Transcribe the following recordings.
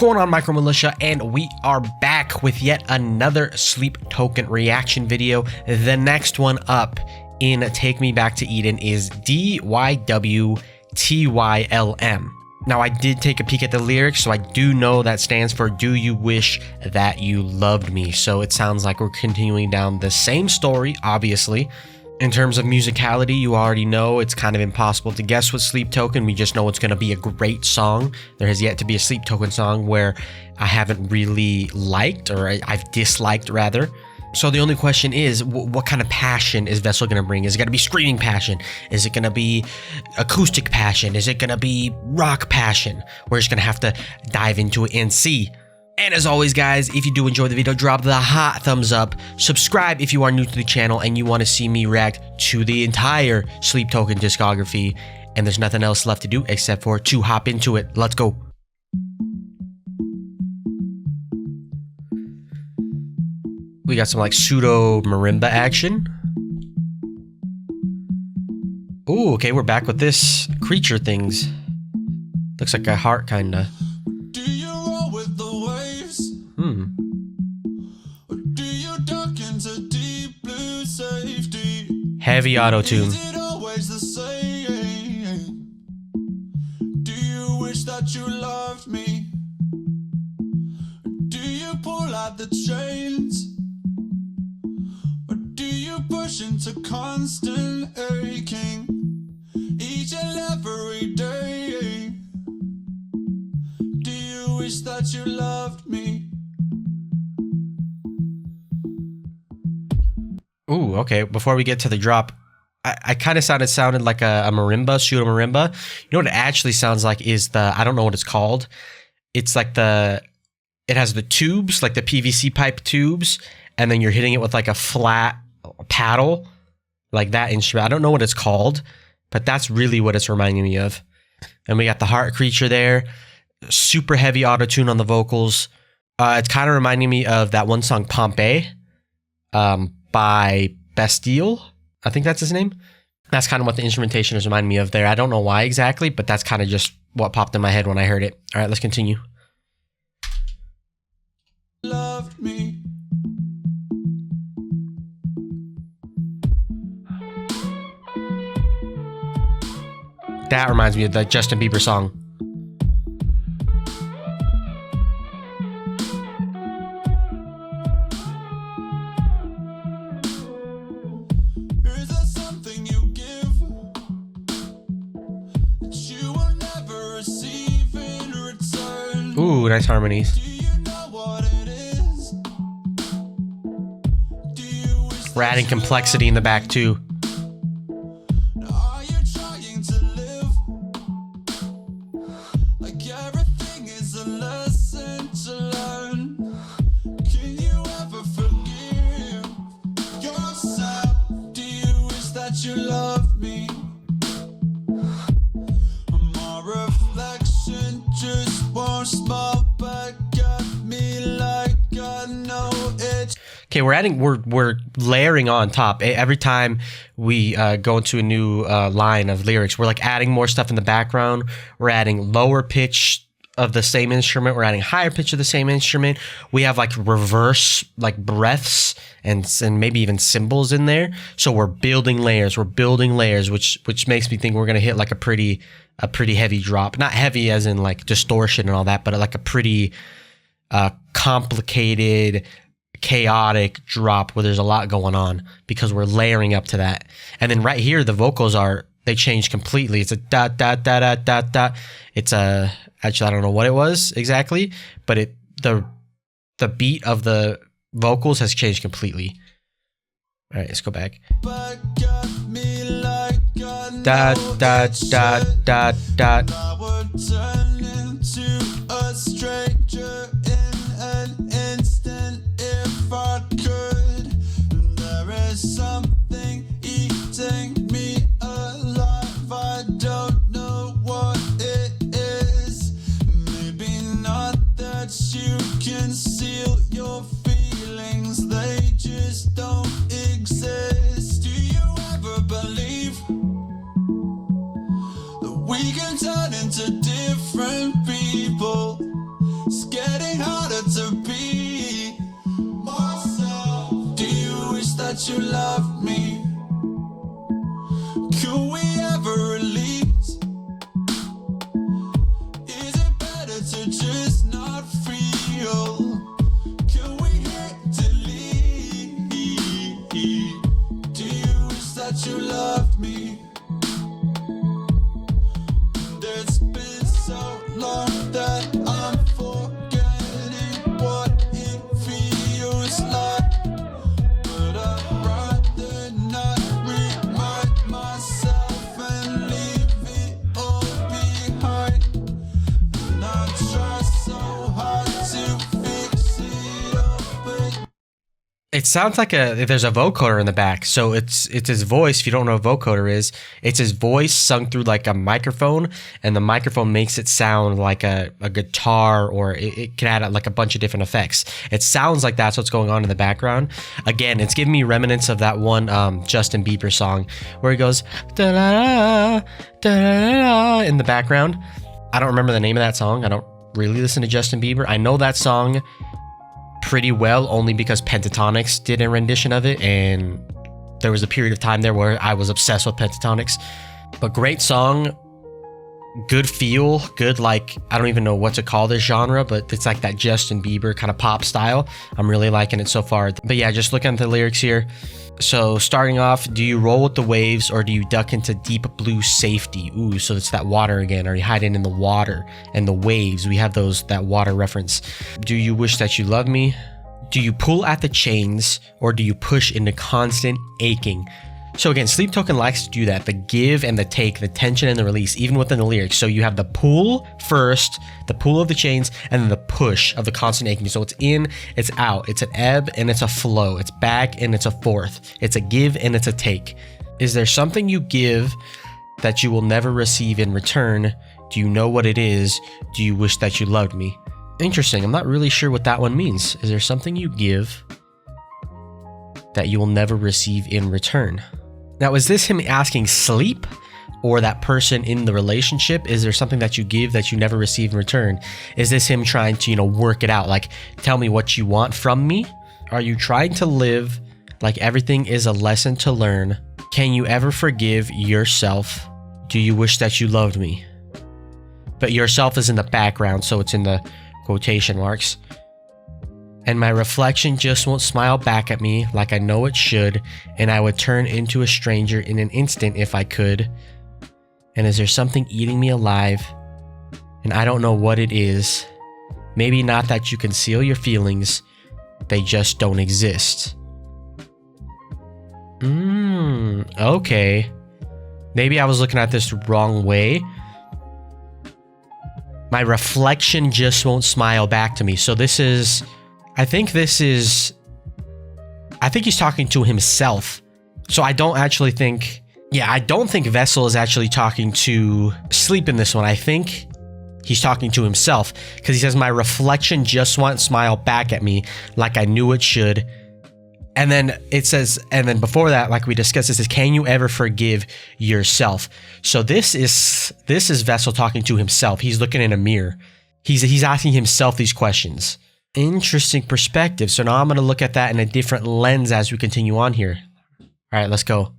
going on, Micro Militia? And we are back with yet another Sleep Token reaction video. The next one up in Take Me Back to Eden is DYWTYLM. Now, I did take a peek at the lyrics, so I do know that stands for Do You Wish That You Loved Me. So it sounds like we're continuing down the same story, obviously. In terms of musicality, you already know it's kind of impossible to guess with Sleep Token. We just know it's going to be a great song. There has yet to be a Sleep Token song where I haven't really liked, or I've disliked rather. So the only question is, what kind of passion is Vessel going to bring? Is it going to be screaming passion? Is it going to be acoustic passion? Is it going to be rock passion? We're just going to have to dive into it and see. And as always, guys, if you do enjoy the video, drop the hot thumbs up. Subscribe if you are new to the channel and you want to see me react to the entire Sleep Token discography. And there's nothing else left to do except for to hop into it. Let's go. We got some like pseudo marimba action. Ooh, okay, we're back with this creature things. Looks like a heart, kinda. Heavy auto-tune. Do you wish that you loved me? Do you pull out the chains? Or do you push into constant aching each and every day? Do you wish that you loved me? Ooh, okay. Before we get to the drop, I kind of sounded like a marimba, pseudo marimba. You know what it actually sounds like is I don't know what it's called. It's like it has the tubes, like the PVC pipe tubes, and then you're hitting it with like a flat paddle, like that instrument. I don't know what it's called, but that's really what it's reminding me of. And we got the heart creature there. Super heavy auto-tune on the vocals. It's kind of reminding me of that one song, Pompeii. By Bastille, I think that's his name. That's kind of what the instrumentation is reminding me of there. I don't know why exactly, but that's kind of just what popped in my head when I heard it. All right, let's continue. Loved me. That reminds me of the Justin Bieber song. Ooh, nice harmonies. We're adding complexity in the back too. Okay, we're layering on top. Every time we go into a new line of lyrics, we're like adding more stuff in the background. We're adding lower pitch of the same instrument. We're adding higher pitch of the same instrument. We have like reverse like breaths and maybe even cymbals in there. So we're building layers. We're building layers, which makes me think we're gonna hit like a pretty heavy drop. Not heavy as in like distortion and all that, but like a pretty complicated, chaotic drop where there's a lot going on because we're layering up to that. And then right here, the vocals they change completely. It's a dot, dot, dot, dot, dot, dot. It's actually, I don't know what it was exactly, but the beat of the vocals has changed completely. All right, let's go back. Dot, dot, dot, dot, dot. Something eating me alive. I don't know what it is. Maybe not that you conceal your feelings, they just don't exist. Do you ever believe that we can turn into different people? It's getting harder to be myself. Do you wish that you loved me? Could we ever release? Is it better to just not feel? Can we hit delete? Do you wish that you loved me? It's been so long that I'm forgetting what it feels like, but I'd rather not remind myself and leave it all behind. And I try so hard to fix it up, but It sounds like there's a vocoder in the back. So it's his voice. If you don't know what a vocoder is, it's his voice sung through like a microphone, and the microphone makes it sound like a guitar, or it can add like a bunch of different effects. It sounds like that's what's going on in the background. Again, it's giving me remnants of that one Justin Bieber song where he goes da da da in the background. I don't remember the name of that song. I don't really listen to Justin Bieber. I know that song pretty well only because Pentatonics did a rendition of it, and there was a period of time there where I was obsessed with Pentatonics. But great song, good feel, good, like, I don't even know what to call this genre, but it's like that Justin Bieber kind of pop style. I'm really liking it so far. But yeah, just looking at the lyrics here. So starting off, do you roll with the waves or do you duck into deep blue safety? Ooh, so it's that water again. Are you hiding in the water and the waves? We have that water reference. Do you wish that you love me? Do you pull at the chains or do you push into constant aching? So again, Sleep Token likes to do that, the give and the take, the tension and the release, even within the lyrics. So you have the pull first, the pull of the chains, and then the push of the constant aching. So it's in, it's out, it's an ebb and it's a flow, it's back and it's a forth, it's a give and it's a take. Is there something you give that you will never receive in return? Do you know what it is? Do you wish that you loved me? Interesting, I'm not really sure what that one means. Is there something you give that you will never receive in return? Now, is this him asking Sleep or that person in the relationship? Is there something that you give that you never receive in return? Is this him trying to, work it out? Like, tell me what you want from me? Are you trying to live like everything is a lesson to learn? Can you ever forgive yourself? Do you wish that you loved me? But yourself is in the background, so it's in the quotation marks. And my reflection just won't smile back at me like I know it should, and I would turn into a stranger in an instant if I could. And is there something eating me alive? And I don't know what it is. Maybe not that you conceal your feelings, they just don't exist. Okay. Maybe I was looking at this the wrong way. My reflection just won't smile back to me. So this is... I think he's talking to himself. So I don't think Vessel is actually talking to Sleep in this one. I think he's talking to himself because he says, my reflection just won't smile back at me like I knew it should. And then it says, and then before that, like we discussed, it says, can you ever forgive yourself? So this is Vessel talking to himself. He's looking in a mirror. He's asking himself these questions. Interesting perspective. So now I'm going to look at that in a different lens as we continue on here. All right, let's go.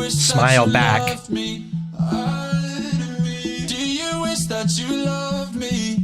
Smile back. Do you wish that you loved me?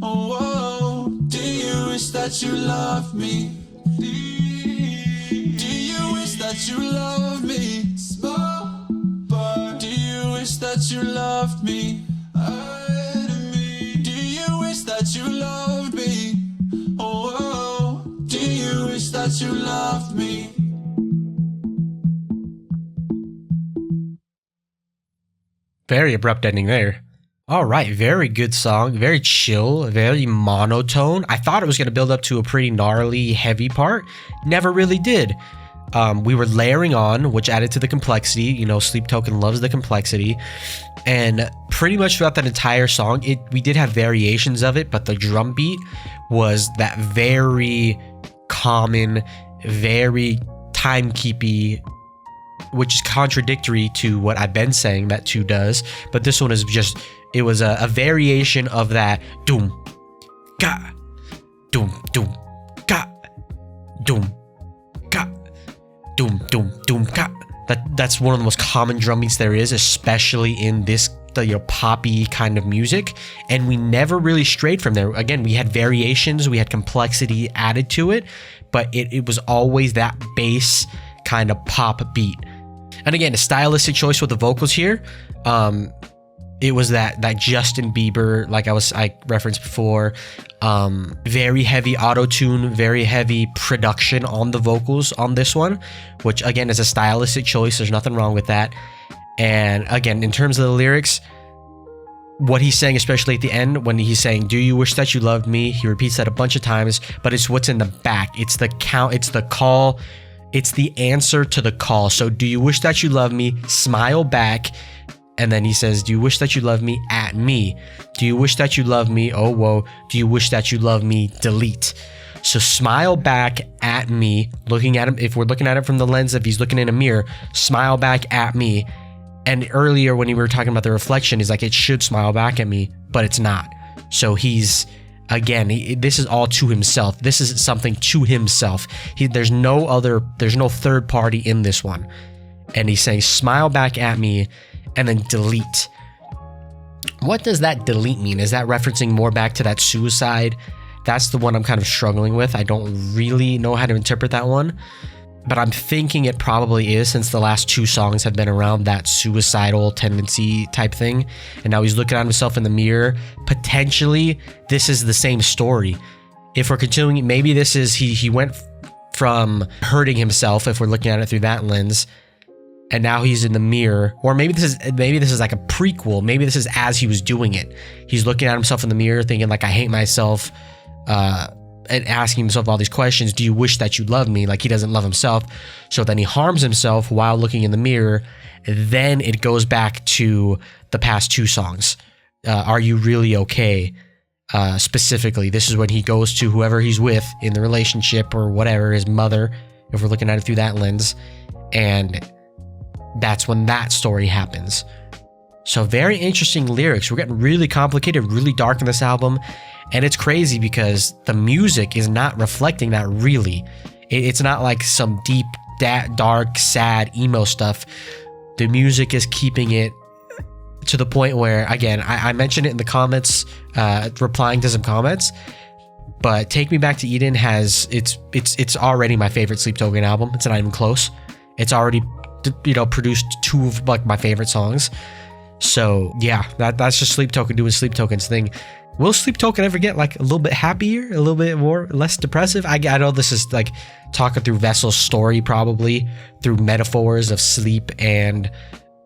Oh, do you wish that you loved me? Do you wish that you loved me? Small bird. Do you wish that you loved me? Do you wish that you loved me? Oh, do you wish that you loved me? Very abrupt ending there. All right, very good song, very chill, very monotone. I thought it was going to build up to a pretty gnarly, heavy part. Never really did. We were layering on, which added to the complexity. You know, Sleep Token loves the complexity. And pretty much throughout that entire song, we did have variations of it, but the drum beat was that very common, very timekeepy, which is contradictory to what I've been saying that 2 does. But this one is just, it was a variation of that doom, ga, doom, doom, ga, doom, ga, doom, doom, doom, ga. That's one of the most common drum beats there is, especially in this poppy kind of music. And we never really strayed from there. Again, we had variations, we had complexity added to it, but it was always that bass kind of pop beat. And again, a stylistic choice with the vocals here. It was that Justin Bieber, like I referenced before, very heavy auto-tune, very heavy production on the vocals on this one, which again is a stylistic choice. There's nothing wrong with that. And again, in terms of the lyrics, what he's saying, especially at the end, when he's saying, "Do you wish that you loved me?" He repeats that a bunch of times, but it's what's in the back. It's the count, it's the call, it's the answer to the call. So, do you wish that you love me? Smile back. And then he says, "Do you wish that you love me?" At me. "Do you wish that you love me?" Oh, whoa. "Do you wish that you love me?" Delete. So smile back at me, looking at him. If we're looking at it from the lens of he's looking in a mirror, smile back at me. And earlier when we were talking about the reflection, he's like, it should smile back at me, but it's not. So he's, again, this is all to himself. This is something to himself. There's no third party in this one. And he's saying, smile back at me, and then delete. What does that delete mean? Is that referencing more back to that suicide? That's the one I'm kind of struggling with. I don't really know how to interpret that one, but I'm thinking it probably is, since the last 2 songs have been around that suicidal tendency type thing. And now he's looking at himself in the mirror. Potentially, this is the same story. If we're continuing, maybe this is, he went from hurting himself, if we're looking at it through that lens, and now he's in the mirror. Or maybe this is like a prequel. Maybe this is as he was doing it. He's looking at himself in the mirror thinking like, I hate myself, and asking himself all these questions. Do you wish that you loved me? Like he doesn't love himself. So then he harms himself while looking in the mirror. Then it goes back to the past 2 songs. Are you really okay? Specifically, this is when he goes to whoever he's with in the relationship or whatever, his mother, if we're looking at it through that lens. And that's when that story happens. So very interesting lyrics. We're getting really complicated, really dark in this album. And it's crazy because the music is not reflecting that really. It's not like some deep, dark, sad, emo stuff. The music is keeping it to the point where, again, I mentioned it in the comments, replying to some comments, but Take Me Back to Eden has, it's already my favorite Sleep Token album. It's not even close. It's already, produced 2 of like my favorite songs. So yeah, that's just Sleep Token doing Sleep Token's thing. Will Sleep Token ever get like a little bit happier, a little bit less depressive? I know this is like talking through Vessel's story, probably through metaphors of sleep and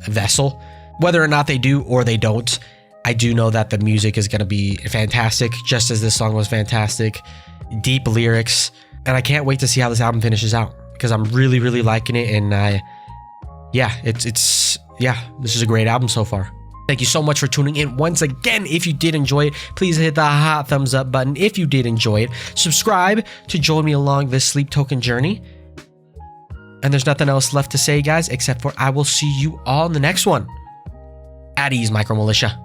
Vessel. Whether or not they do or they don't, I do know that the music is going to be fantastic, just as this song was fantastic. Deep lyrics, and I can't wait to see how this album finishes out because I'm really, really liking it. And this is a great album so far. Thank you so much for tuning in. Once again, if you did enjoy it, please hit the hot thumbs up button. If you did enjoy it, subscribe to join me along this Sleep Token journey. And there's nothing else left to say, guys, except for I will see you all in the next one. At ease, Micro Militia.